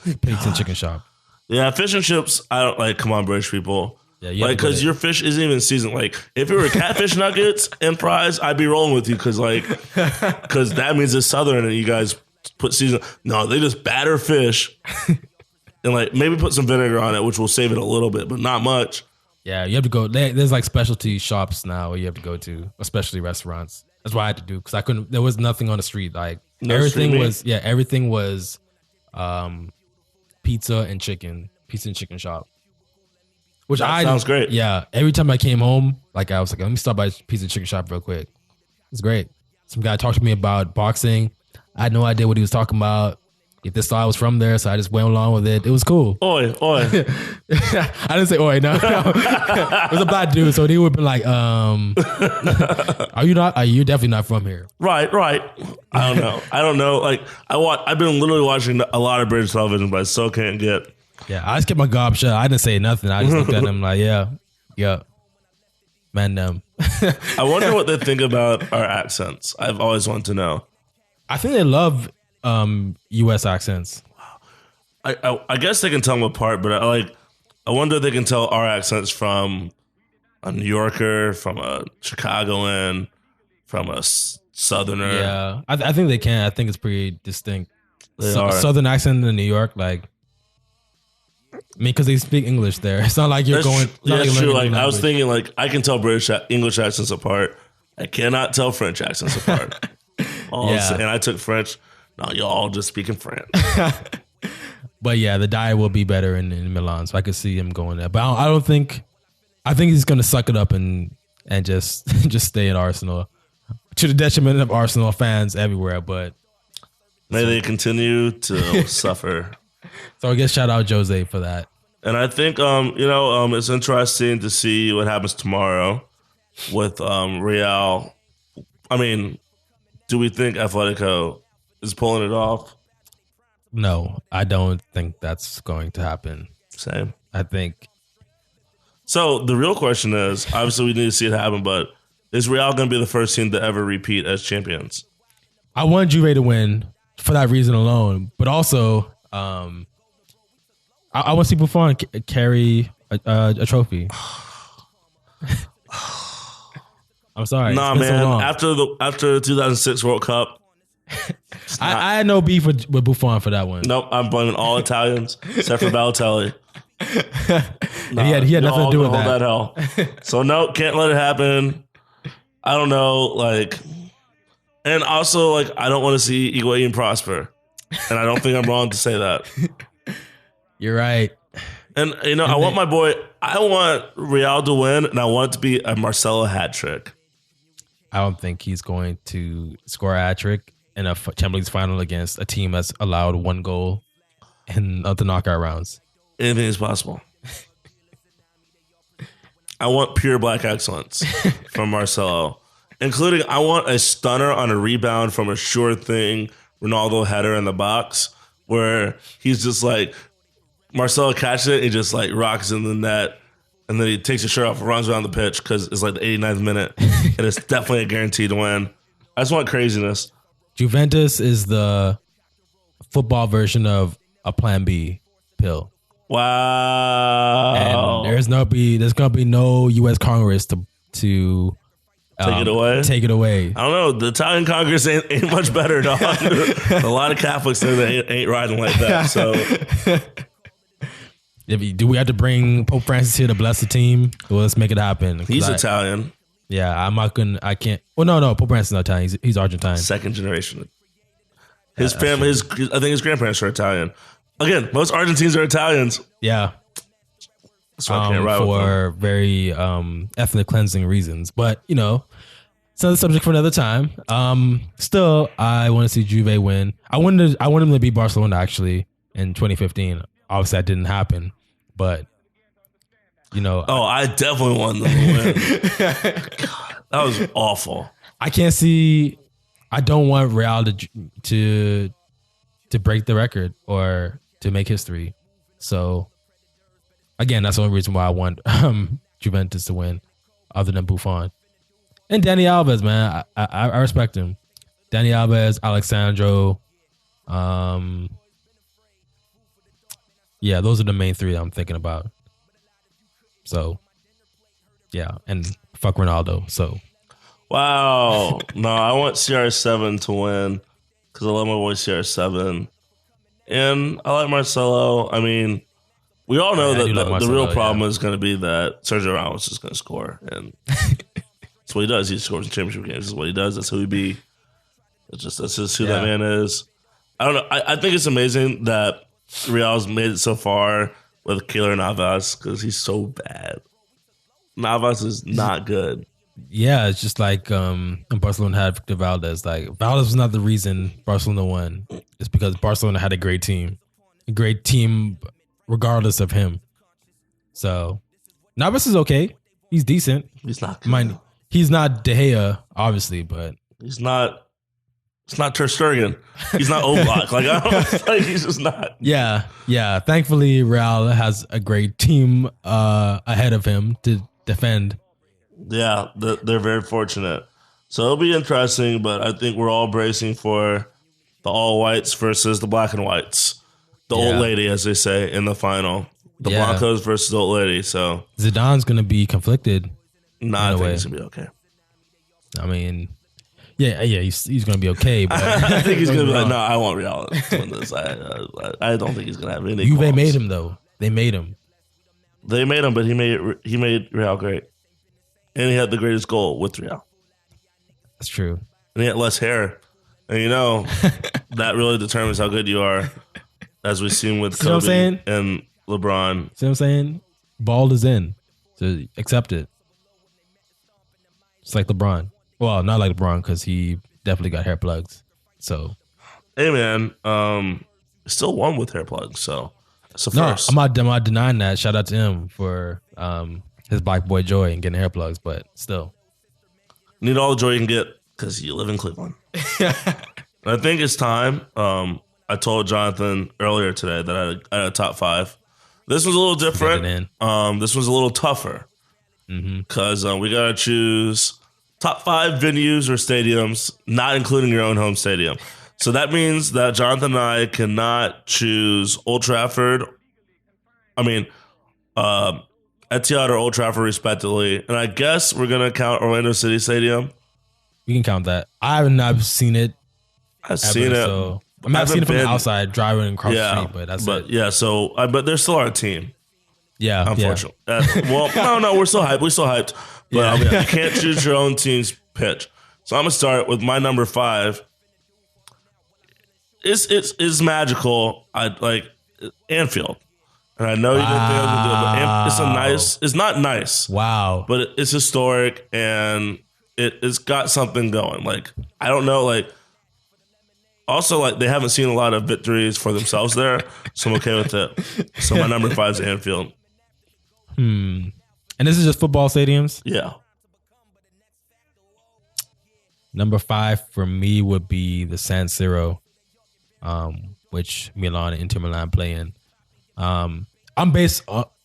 Pizza and chicken shop. Yeah, fish and chips, I don't like. Come on, British people. Yeah, like, because your fish isn't even seasoned. Like, if it were catfish nuggets and fries, I'd be rolling with you because that means it's southern and you guys put season. No, they just batter fish and like maybe put some vinegar on it, which will save it a little bit, but not much. Yeah, you have to go. There's like specialty shops now where you have to go to, especially restaurants. That's what I had to do because I couldn't. There was nothing on the street. Like everything was pizza and chicken shop. Which sounds great. Yeah. Every time I came home, like I was like, let me stop by pizza and chicken shop real quick. It's great. Some guy talked to me about boxing. I had no idea what he was talking about. This style was from there, so I just went along with it. It was cool. Oi. I didn't say oi, no. It was a black dude, so he would be like, are you not? Are you definitely not from here? Right. I don't know. Like I've been literally watching a lot of British television, but I still can't get. Yeah, I just kept my gob shut. I didn't say nothing. I just looked at him like, yeah, man, them. I wonder what they think about our accents. I've always wanted to know. I think they love U.S. accents. I guess they can tell them apart, but I wonder if they can tell our accents from a New Yorker, from a Chicagoan, from a Southerner. Yeah, I think they can. I think it's pretty distinct. They are. Southern accent in New York, like, I mean, because they speak English there. It's not like you're going. That's true. Like I was thinking, like I can tell English accents apart. I cannot tell French accents apart. And I took French. No, y'all all just speaking French. But yeah, the diet will be better in Milan, so I could see him going there. But I don't think. I think he's going to suck it up and just stay in Arsenal, to the detriment of Arsenal fans everywhere. But may they continue to suffer. So I guess shout out Jose for that. And I think it's interesting to see what happens tomorrow with Real. I mean, do we think Atletico is pulling it off? No, I don't think that's going to happen. Same. I think. So the real question is, obviously we need to see it happen, but is Real going to be the first team to ever repeat as champions? I want Juve to win for that reason alone, but also I want to see Buffon carry a trophy. I'm sorry. Nah, man. So after the 2006 World Cup, I had no beef with Buffon for that one. Nope, I'm blaming all Italians except for Balotelli. He had nothing to do with that. Hell. So no, can't let it happen. I don't know, and also I don't want to see Higuain prosper, and I don't think I'm wrong to say that. You're right. And I want my boy. I want Real to win, and I want it to be a Marcelo hat trick. I don't think he's going to score a hat trick in a Champions League final against a team that's allowed one goal in the knockout rounds. Anything is possible. I want pure black excellence from Marcelo, including I want a stunner on a rebound from a sure thing Ronaldo header in the box where he's just like, Marcelo catches it, he just rocks in the net, and then he takes his shirt off and runs around the pitch because it's the 89th minute, and it's definitely a guaranteed win. I just want craziness. Juventus is the football version of a Plan B pill. Wow. And there's gonna be no U.S. Congress to take it away. Take it away. I don't know. The Italian Congress ain't much better, dog. A lot of Catholics there that ain't riding like that. So, do we have to bring Pope Francis here to bless the team? Well, let's make it happen. He's Italian. Yeah, I can't. Well, no. Pope Francis is not Italian. He's Argentine. Second generation. His family. I think his grandparents are Italian. Again, most Argentines are Italians. Yeah. So I can't ride with them. For very ethnic cleansing reasons. But, it's another subject for another time. Still, I want to see Juve win. I wanted them to beat Barcelona, actually, in 2015. Obviously, that didn't happen. But, I definitely want them to win. God, that was awful. I don't want Real to break the record or to make history. So, again, that's the only reason why I want Juventus to win, other than Buffon. And Dani Alves, man, I respect him. Dani Alves, Alexandro. Yeah, those are the main three that I'm thinking about. So, yeah, and fuck Ronaldo. So, wow. No, I want CR7 to win because I love my boy CR7. And I like Marcelo. I mean, we all know that the real problem is going to be that Sergio Ramos is going to score. And that's what he does. He scores in championship games. That's what he does. That's who he be. That's just who that man is. I don't know. I think it's amazing that Real's made it so far with Keylor Navas because he's so bad. Navas is not good. Yeah, it's just like when Barcelona had Victor Valdez. Like Valdez was not the reason Barcelona won. It's because Barcelona had a great team, regardless of him. So Navas is okay. He's decent. He's not good. Mind, he's not De Gea, obviously, but He's not. It's not Ter Stegen. He's not Oblak. Like, I don't, like he's just not. yeah. Thankfully, Real has a great team ahead of him to defend. Yeah, they're very fortunate. So it'll be interesting, but I think we're all bracing for the all whites versus the black and whites. The old lady, as they say, in the final. The Blancos versus the old lady. So Zidane's going to be conflicted. I think he's going to be okay. I mean, yeah, he's going to be okay. But I think he's going to be like, no, I want Real to win this. I don't think he's going to have any. Juve made him, though. They made him. They made him, but he made Real great. And he had the greatest goal with Real. That's true. And he had less hair. And that really determines how good you are, as we've seen with Kobe and LeBron. See what I'm saying? Bald is in. So accept it. It's like LeBron. Well, not like LeBron because he definitely got hair plugs. So, hey man, still won with hair plugs. So it's a first. I'm not denying that. Shout out to him for his black boy joy and getting hair plugs. But still, need all the joy you can get because you live in Cleveland. I think it's time. I told Jonathan earlier today that I had a top 5. This one's a little different. This one's a little tougher because we got to choose top 5 venues or stadiums, not including your own home stadium. So that means that Jonathan and I cannot choose Old Trafford. I mean, Etihad or Old Trafford, respectively. And I guess we're going to count Orlando City Stadium. We can count that. I have not seen it. I've seen it. So I've seen it from the outside, driving across the street, but that's it. Yeah, so, but they're still our team. Yeah. Unfortunately. Yeah. No, we're still hyped. We're still hyped. But you can't choose your own team's pitch. So I'm going to start with my number 5. It's magical. I like Anfield. And I know you didn't think I was going to do it, but it's not nice. Wow. But it's historic and it's got something going. Like, I don't know, like, also, like, they haven't seen a lot of victories for themselves there, so I'm okay with it. So my number 5 is Anfield. And this is just football stadiums? Yeah. Number 5 for me would be the San Siro, which Milan and Inter Milan play in. I'm based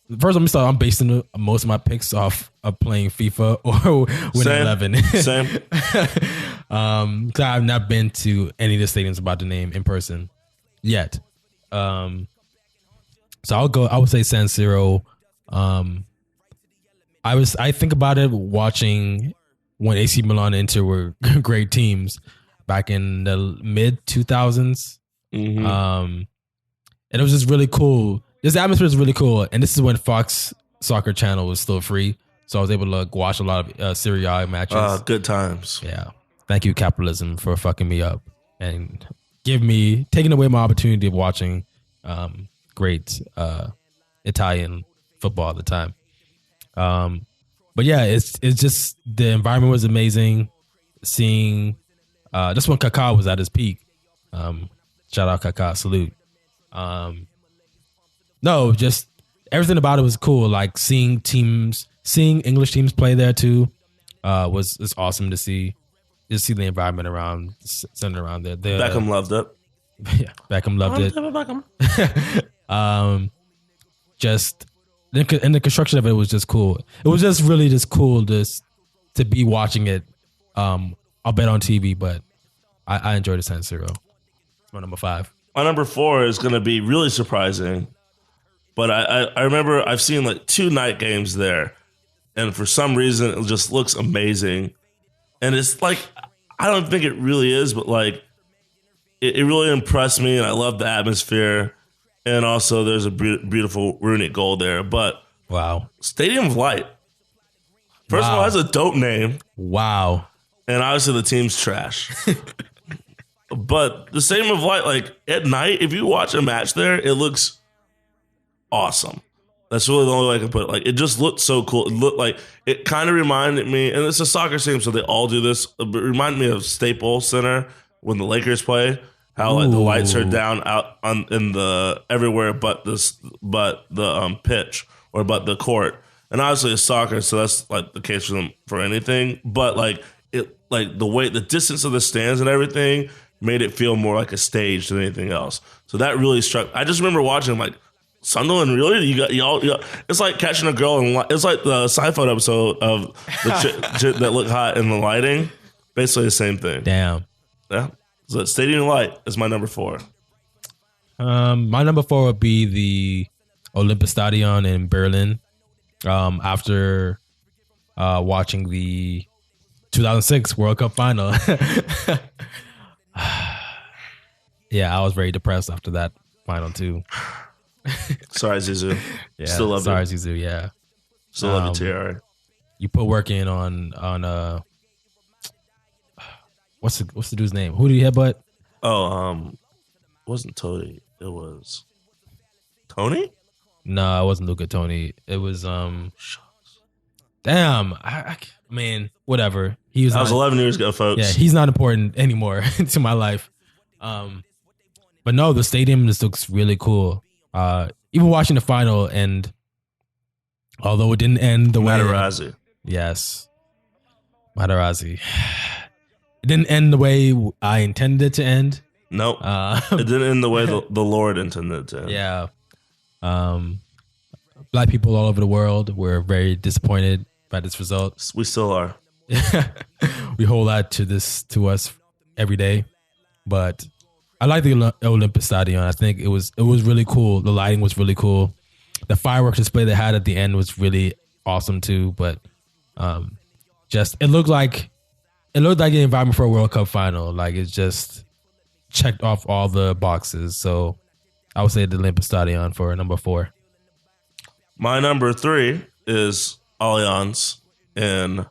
most of my picks off of playing FIFA or winning 11. Same. Cause I've not been to any of the stadiums about to name in person yet. So I would say San Siro. I think about it watching when AC Milan and Inter were great teams back in the mid 2000s. And it was just really cool. This atmosphere is really cool. And this is when Fox Soccer Channel was still free. So I was able to watch a lot of Serie A matches. Good times. Yeah. Thank you, capitalism, for fucking me up and taking away my opportunity of watching great Italian football at the time. But yeah, it's just the environment was amazing. Seeing just when Kaká was at his peak. Shout out Kaká, salute. No, just everything about it was cool. Like seeing English teams play there too was awesome to see. Just see the environment centered around there. Beckham loved it. Yeah, Beckham loved it. Beckham. And the construction of it was just cool. It was just really just cool to be watching it. I'll bet on TV, but I enjoyed the San Siro. It's my number 5. My number 4 is going to be really surprising, but I remember I've seen like 2 night games there, and for some reason it just looks amazing. And it's like, I don't think it really is, but like it really impressed me, and I love the atmosphere. And also there's a beautiful runic goal there. But wow, Stadium of Light. First of all, it has a dope name. Wow. And obviously the team's trash. But the Stadium of Light, like at night, if you watch a match there, it looks awesome. That's really the only way I can put it. Like, it just looked so cool. It looked like, it kind of reminded me, and it's a soccer team, so they all do this. It reminded me of Staples Center when the Lakers play. How like the lights are down out in the everywhere but the pitch or but the court. And obviously it's soccer, so that's like the case for them for anything. But like it, like the way the distance of the stands and everything made it feel more like a stage than anything else. So that really struck. I just remember watching like, Sunderland, really? You got y'all? It's like catching a girl in. It's like the Seinfeld episode of the chick that looked hot in the lighting. Basically the same thing. Damn. Yeah. So Stadium Light is my number 4. My number 4 would be the Olympiastadion in Berlin. After watching the 2006 World Cup final. Yeah, I was very depressed after that final too. Sorry, Zizou. Yeah, still love sorry, you. Zizou. Yeah, Still love you, TR. You put work in on what's the dude's name? Who did he headbutt? Oh, it wasn't Tony. It was Tony. No, it wasn't Luca Toni. It was damn. I mean, whatever. That was 11 years ago, folks. Yeah, he's not important anymore to my life. But no, the stadium just looks really cool. Even watching the final, and although it didn't end the way Materazzi. Yes, Materazzi. It didn't end the way I intended it to end. Nope. It didn't end the way the Lord intended it to end. Yeah. Black people all over the world were very disappointed by this result. We still are. We hold that to us every day, but I like the Olympiastadion. I think it was really cool. The lighting was really cool. The fireworks display they had at the end was really awesome too. But it looked like the environment for a World Cup final. Like, it just checked off all the boxes. So I would say the Olympiastadion for number 4. My number 3 is Allianz in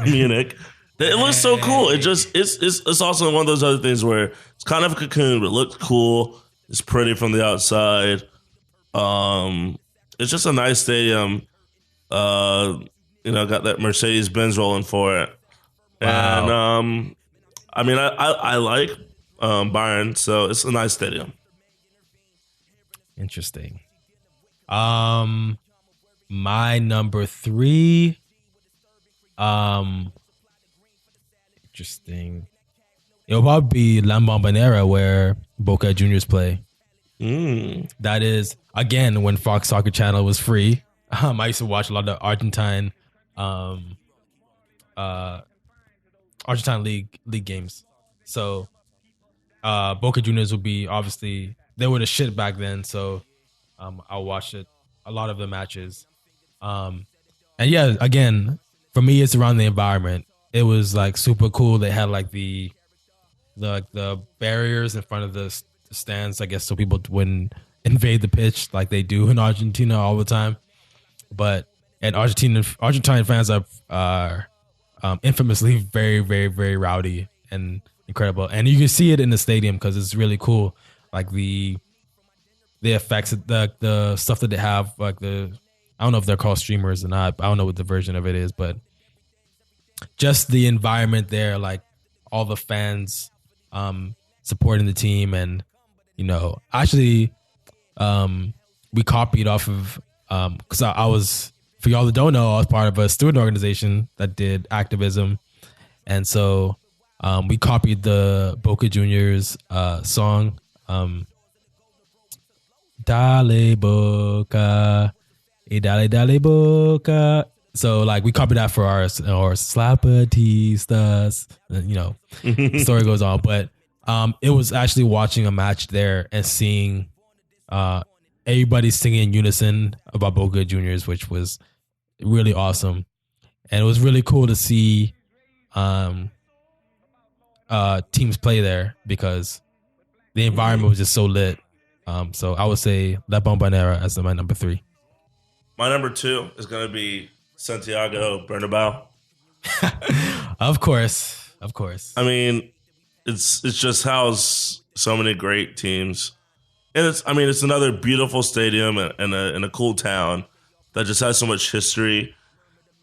Munich. It looks so cool. It's also one of those other things where it's kind of a cocoon, but it looks cool. It's pretty from the outside. It's just a nice stadium. Got that Mercedes-Benz rolling for it. Wow. And I mean, I like Bayern, so it's a nice stadium. Interesting. My number 3. Interesting. It'll probably be La Bombonera, where Boca Juniors play. That is, again, when Fox Soccer Channel was free. I used to watch a lot of Argentine league games. So Boca Juniors would be, obviously, they were the shit back then. So I watched a lot of the matches. And yeah, again, for me, it's around the environment. It was like super cool. They had like the barriers in front of the stands, I guess, so people wouldn't invade the pitch like they do in Argentina all the time. And Argentine fans are infamously very, very, very rowdy and incredible. And you can see it in the stadium because it's really cool. Like the effects, the stuff that they have, like I don't know if they're called streamers or not. I don't know what the version of it is, but just the environment there, like all the fans supporting the team. And, actually we copied off of, because I was, for y'all that don't know, I was part of a student organization that did activism. And so we copied the Boca Juniors song, Dale Boca, Dale Boca. So like we copied that for our Slapatistas, the story goes on. But it was actually watching a match there and seeing everybody singing in unison about Boca Juniors, which was really awesome. And it was really cool to see teams play there because the environment was just so lit. So I would say La Bombonera as my number 3. My number 2 is going to be Santiago Bernabeu. Of course. I mean, it's just housed so many great teams And it's another beautiful stadium and a cool town that just has so much history,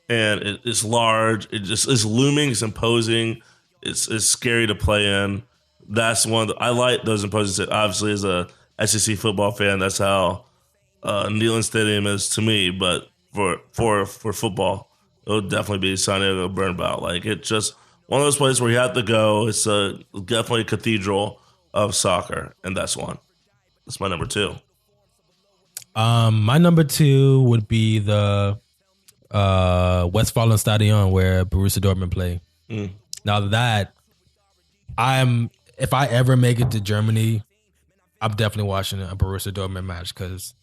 and it's large. It just is looming. It's imposing. It's scary to play in. That's one I like those imposing. Obviously, as a SEC football fan, that's how Neyland Stadium is to me. But for football, it would definitely be San Diego Bernabeu. Like, it's just one of those places where you have to go. It's definitely a cathedral of soccer, and that's one. That's my number 2. My number 2 would be the Westfalen Stadion where Borussia Dortmund play. Now that if I ever make it to Germany, I'm definitely watching a Borussia Dortmund match because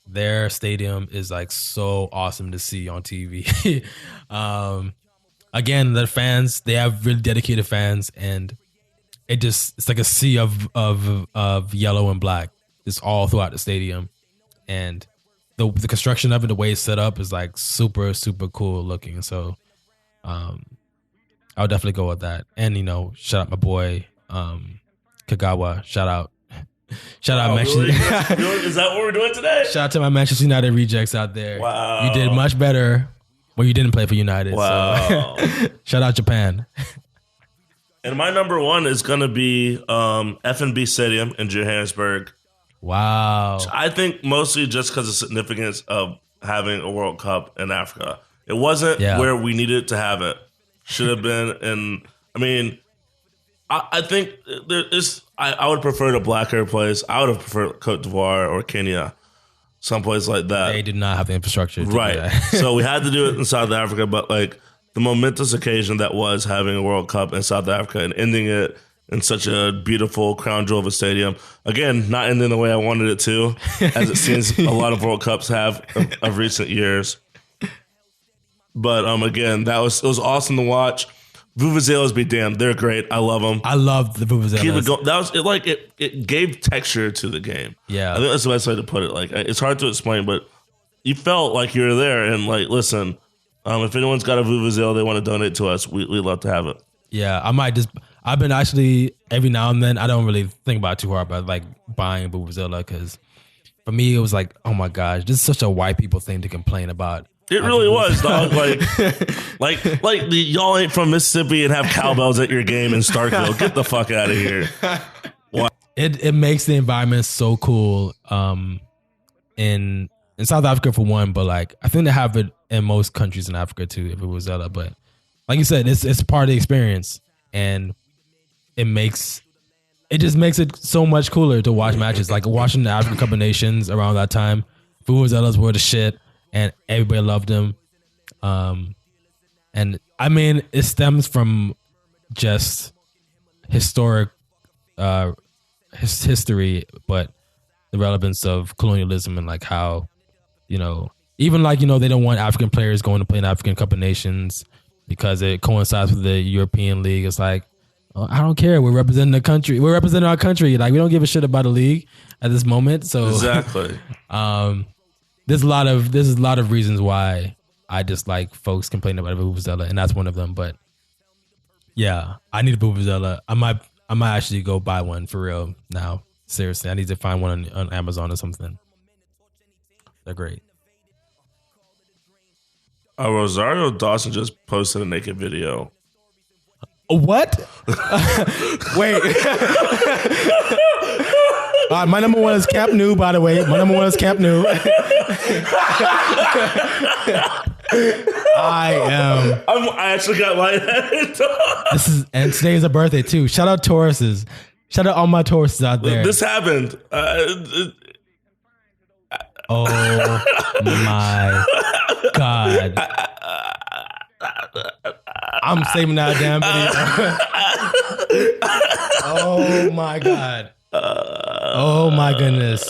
their stadium is like so awesome to see on TV. Again, the fans, they have really dedicated fans, and it's like a sea of yellow and black. It's all throughout the stadium, and the construction of it, the way it's set up, is like super, super cool looking. So, I would definitely go with that. And shout out my boy Kagawa. Shout out, Really? Is that what we're doing today? Shout out to my Manchester United rejects out there. Wow, you did much better when you didn't play for United. Wow, so. Shout out Japan. And my number 1 is gonna be FNB Stadium in Johannesburg. Wow. I think mostly just because of the significance of having a World Cup in Africa. It wasn't where we needed to have it. Should have been. I think I would prefer the blacker place. I would have preferred Cote d'Ivoire or Kenya, someplace like that. They did not have the infrastructure to right. do that. So we had to do it in South Africa, but like the momentous occasion that was having a World Cup in South Africa and ending it in such a beautiful crown jewel of a stadium. Again, not ending the way I wanted it to, as it seems a lot of World Cups have of recent years. But again, it was awesome to watch. Vuvuzelas be damned. They're great. I love them. I love the Vuvuzelas. Keep it going. That was it gave texture to the game. Yeah. I think that's the best way to put it. Like, it's hard to explain, but you felt like you were there. And like, listen, if anyone's got a Vuvuzela they want to donate to us, we'd love to have it. Yeah, I've been actually, every now and then, I don't really think about it too hard, but like buying a Vuvuzela, because for me, it was like, oh my gosh, this is such a white people thing to complain about. It really was, dog. Like y'all ain't from Mississippi and have cowbells at your game in Starkville. Get the fuck out of here. Wow. It makes the environment so cool in South Africa for one, but like I think they have it in most countries in Africa too, if it was Zella. But like you said, it's part of the experience, and it just makes it so much cooler to watch matches. Like watching the African Cup of Nations around that time, Vuvuzelas were the shit, and everybody loved them. And I mean, it stems from just historic history, but the relevance of colonialism and like how, even like, they don't want African players going to play in African Cup of Nations because it coincides with the European League. It's like, I don't care. We're representing the country. We're representing our country. Like, we don't give a shit about the league at this moment. So exactly. There's a lot of reasons why I dislike folks complaining about a Vuvuzela, and that's one of them. But yeah, I need a Vuvuzela. I might actually go buy one for real now. Seriously, I need to find one on Amazon or something. They're great. Rosario Dawson just posted a naked video. What? Wait. My number one is Camp Nou, by the way. My number one is Camp Nou. I actually got lightheaded. And today is a birthday too. Shout out Tauruses. Shout out all my Tauruses out there. This happened. Oh my God. I'm saving that damn video. Oh my God. Oh my goodness.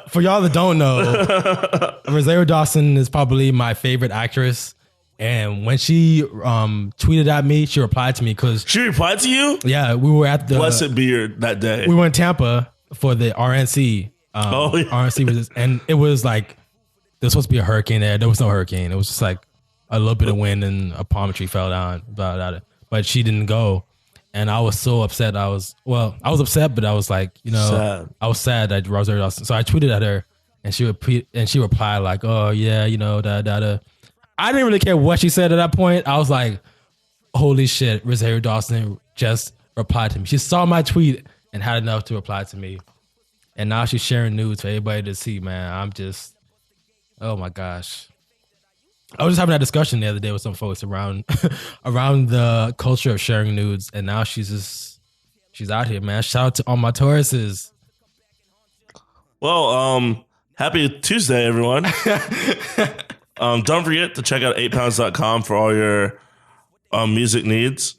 For y'all that don't know, Rosario Dawson is probably my favorite actress. And when she tweeted at me, she replied to me because... She replied to you? Yeah, we were at the... Blessed Beard that day. We were in Tampa for the RNC. Yeah. RNC was... And it was like... There was supposed to be a hurricane there. There was no hurricane. It was just like a little bit of wind and a palm tree fell down. But she didn't go. And I was so upset. I was upset, but I was like, Sad. I was sad that Rosario Dawson. So I tweeted at her, and she replied like, "Oh yeah, da." I didn't really care what she said at that point. I was like, "Holy shit, Rosario Dawson just replied to me. She saw my tweet and had enough to reply to me, and now she's sharing nudes for everybody to see." Man, I'm just, oh my gosh. I was just having that discussion the other day with some folks around the culture of sharing nudes, and now she's out here, man. Shout out to all my Tauruses. Well, happy Tuesday, everyone. Don't forget to check out 8pounds.com for all your music needs.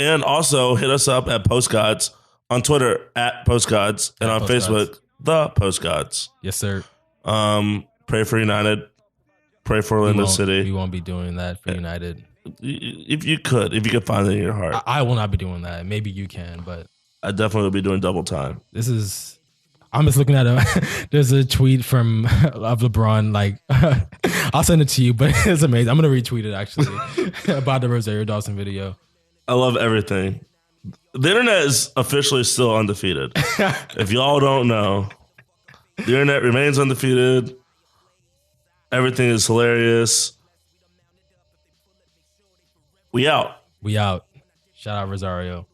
And also hit us up at Postgods on Twitter at Postgods and on Facebook, The Postgods. Yes, sir. Pray for United. Pray for Orlando City. We won't be doing that for United. If you could find it in your heart. I will not be doing that. Maybe you can, but I definitely will be doing double time. I'm just looking at there's a tweet of LeBron, like, I'll send it to you, but it's amazing. I'm going to retweet it actually about the Rosario Dawson video. I love everything. The internet is officially still undefeated. If y'all don't know, the internet remains undefeated. Everything is hilarious. We out. Shout out Rosario.